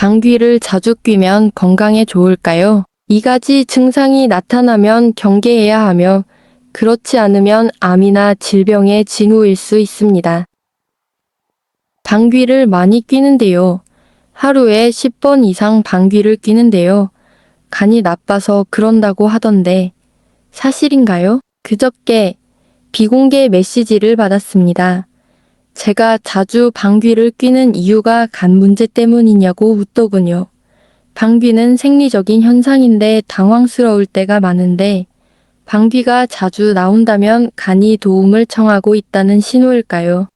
방귀를 자주 뀌면 건강에 좋을까요? 이 가지 증상이 나타나면 경계해야 하며 그렇지 않으면 암이나 질병의 징후일 수 있습니다. 방귀를 많이 뀌는데요. 하루에 10번 이상 방귀를 뀌는데요. 간이 나빠서 그런다고 하던데 사실인가요? 그저께 비공개 메시지를 받았습니다. 제가 자주 방귀를 뀌는 이유가 간 문제 때문이냐고 묻더군요. 방귀는 생리적인 현상인데 당황스러울 때가 많은데 방귀가 자주 나온다면 간이 도움을 청하고 있다는 신호일까요?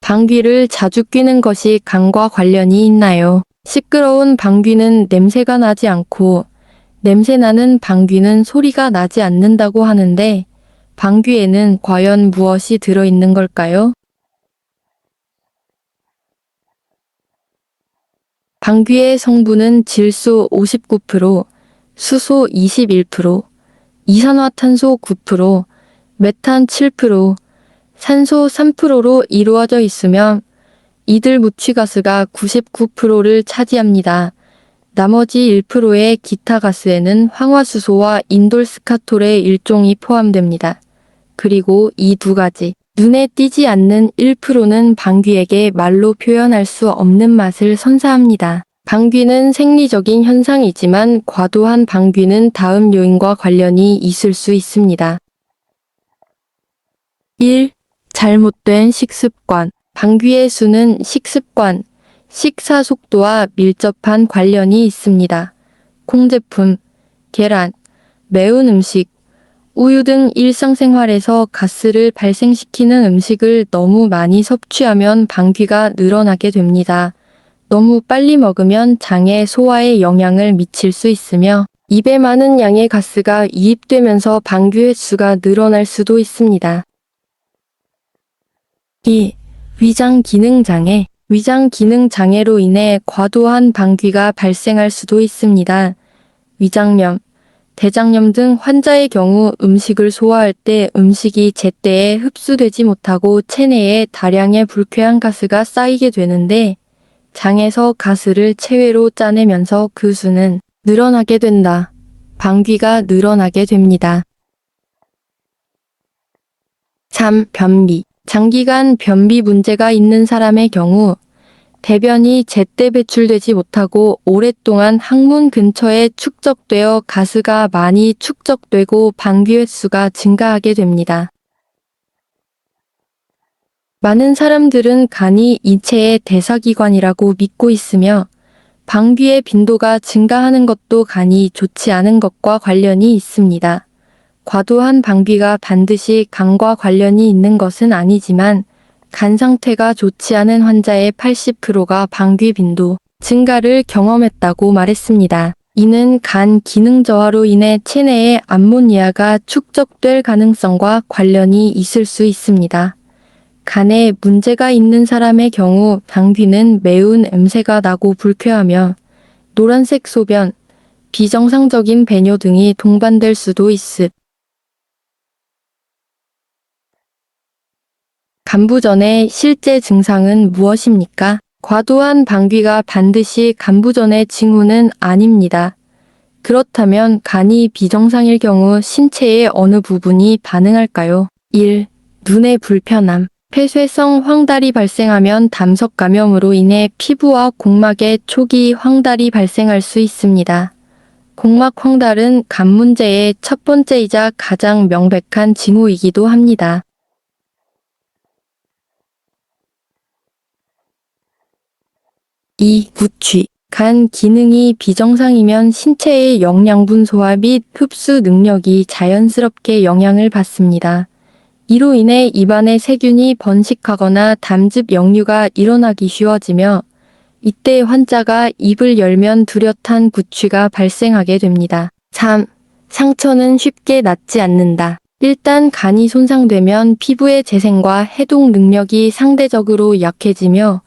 방귀를 자주 뀌는 것이 간과 관련이 있나요? 시끄러운 방귀는 냄새가 나지 않고 냄새나는 방귀는 소리가 나지 않는다고 하는데 방귀에는 과연 무엇이 들어있는 걸까요? 방귀의 성분은 질소 59%, 수소 21%, 이산화탄소 9%, 메탄 7%, 산소 3%로 이루어져 있으며 이들 무취가스가 99%를 차지합니다. 나머지 1%의 기타 가스에는 황화수소와 인돌스카톨의 일종이 포함됩니다. 그리고 이 두 가지, 눈에 띄지 않는 1%는 방귀에게 말로 표현할 수 없는 맛을 선사합니다. 방귀는 생리적인 현상이지만 과도한 방귀는 다음 요인과 관련이 있을 수 있습니다. 1. 잘못된 식습관. 방귀의 수는 식습관, 식사 속도와 밀접한 관련이 있습니다. 콩제품, 계란, 매운 음식, 우유 등 일상생활에서 가스를 발생시키는 음식을 너무 많이 섭취하면 방귀가 늘어나게 됩니다. 너무 빨리 먹으면 장의 소화에 영향을 미칠 수 있으며 입에 많은 양의 가스가 유입되면서 방귀 횟수가 늘어날 수도 있습니다. 2. 위장 기능 장애. 위장 기능 장애로 인해 과도한 방귀가 발생할 수도 있습니다. 위장염, 대장염 등 환자의 경우 음식을 소화할 때 음식이 제때에 흡수되지 못하고 체내에 다량의 불쾌한 가스가 쌓이게 되는데 장에서 가스를 체외로 짜내면서 그 수는 늘어나게 된다. 방귀가 늘어나게 됩니다. 3. 변비. 장기간 변비 문제가 있는 사람의 경우 대변이 제때 배출되지 못하고 오랫동안 항문 근처에 축적되어 가스가 많이 축적되고 방귀 횟수가 증가하게 됩니다. 많은 사람들은 간이 인체의 대사기관이라고 믿고 있으며 방귀의 빈도가 증가하는 것도 간이 좋지 않은 것과 관련이 있습니다. 과도한 방귀가 반드시 간과 관련이 있는 것은 아니지만 간 상태가 좋지 않은 환자의 80%가 방귀 빈도 증가를 경험했다고 말했습니다. 이는 간 기능 저하로 인해 체내에 암모니아가 축적될 가능성과 관련이 있을 수 있습니다. 간에 문제가 있는 사람의 경우 방귀는 매운 냄새가 나고 불쾌하며 노란색 소변, 비정상적인 배뇨 등이 동반될 수도 있음. 간부전의 실제 증상은 무엇입니까? 과도한 방귀가 반드시 간부전의 징후는 아닙니다. 그렇다면 간이 비정상일 경우 신체의 어느 부분이 반응할까요? 1. 눈의 불편함. 폐쇄성 황달이 발생하면 담석 감염으로 인해 피부와 공막에 초기 황달이 발생할 수 있습니다. 공막 황달은 간 문제의 첫 번째이자 가장 명백한 징후이기도 합니다. 2. 구취. 간 기능이 비정상이면 신체의 영양분 소화 및 흡수 능력이 자연스럽게 영향을 받습니다. 이로 인해 입안에 세균이 번식하거나 담즙 역류가 일어나기 쉬워지며 이때 환자가 입을 열면 뚜렷한 구취가 발생하게 됩니다. 3. 상처는 쉽게 낫지 않는다. 일단 간이 손상되면 피부의 재생과 해독 능력이 상대적으로 약해지며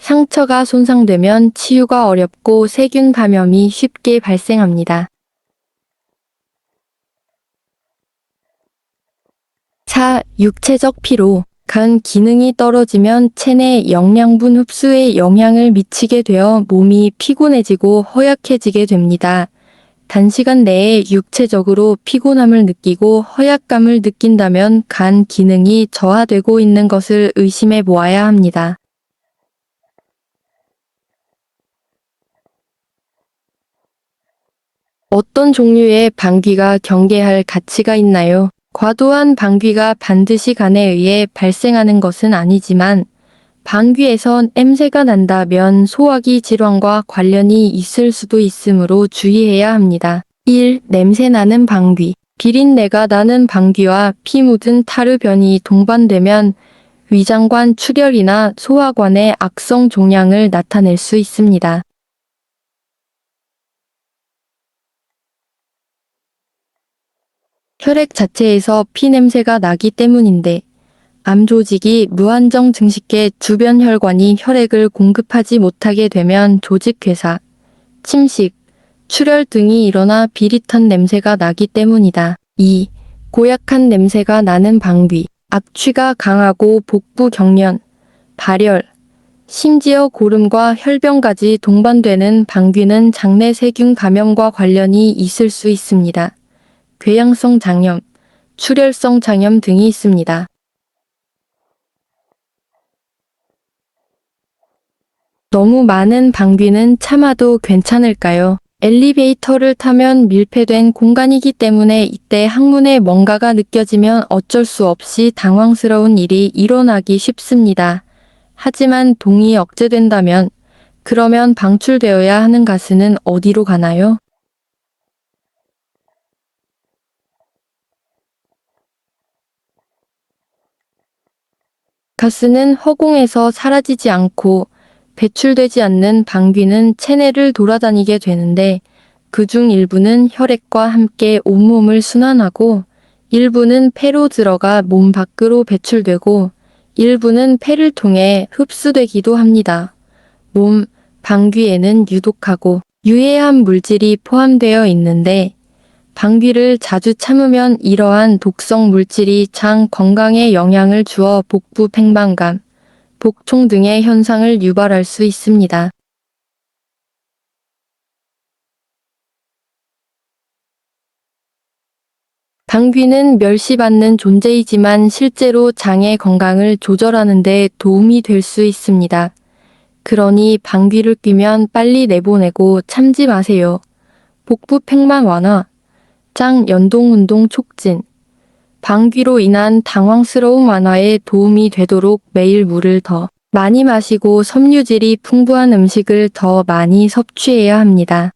상처가 손상되면 치유가 어렵고 세균 감염이 쉽게 발생합니다. 4. 육체적 피로. 간 기능이 떨어지면 체내 영양분 흡수에 영향을 미치게 되어 몸이 피곤해지고 허약해지게 됩니다. 단시간 내에 육체적으로 피곤함을 느끼고 허약감을 느낀다면 간 기능이 저하되고 있는 것을 의심해 보아야 합니다. 어떤 종류의 방귀가 경계할 가치가 있나요? 과도한 방귀가 반드시 간에 의해 발생하는 것은 아니지만 방귀에서 냄새가 난다면 소화기 질환과 관련이 있을 수도 있으므로 주의해야 합니다. 1. 냄새 나는 방귀. 비린내가 나는 방귀와 피 묻은 타르변이 동반되면 위장관 출혈이나 소화관의 악성 종양을 나타낼 수 있습니다. 혈액 자체에서 피 냄새가 나기 때문인데 암 조직이 무한정 증식해 주변 혈관이 혈액을 공급하지 못하게 되면 조직 괴사, 침식, 출혈 등이 일어나 비릿한 냄새가 나기 때문이다. 2. 고약한 냄새가 나는 방귀. 악취가 강하고 복부 경련, 발열, 심지어 고름과 혈변까지 동반되는 방귀는 장내 세균 감염과 관련이 있을 수 있습니다. 궤양성 장염, 출혈성 장염 등이 있습니다. 너무 많은 방귀는 참아도 괜찮을까요? 엘리베이터를 타면 밀폐된 공간이기 때문에 이때 항문에 뭔가가 느껴지면 어쩔 수 없이 당황스러운 일이 일어나기 쉽습니다. 하지만 동이 억제된다면 그러면 방출되어야 하는 가스는 어디로 가나요? 가스는 허공에서 사라지지 않고 배출되지 않는 방귀는 체내를 돌아다니게 되는데 그중 일부는 혈액과 함께 온몸을 순환하고 일부는 폐로 들어가 몸 밖으로 배출되고 일부는 폐를 통해 흡수되기도 합니다. 몸, 방귀에는 유독하고 유해한 물질이 포함되어 있는데 방귀를 자주 참으면 이러한 독성 물질이 장 건강에 영향을 주어 복부 팽만감, 복통 등의 현상을 유발할 수 있습니다. 방귀는 멸시받는 존재이지만 실제로 장의 건강을 조절하는 데 도움이 될 수 있습니다. 그러니 방귀를 뀌면 빨리 내보내고 참지 마세요. 복부 팽만 완화, 장 연동 운동 촉진, 방귀로 인한 당황스러움 완화에 도움이 되도록 매일 물을 더 많이 마시고 섬유질이 풍부한 음식을 더 많이 섭취해야 합니다.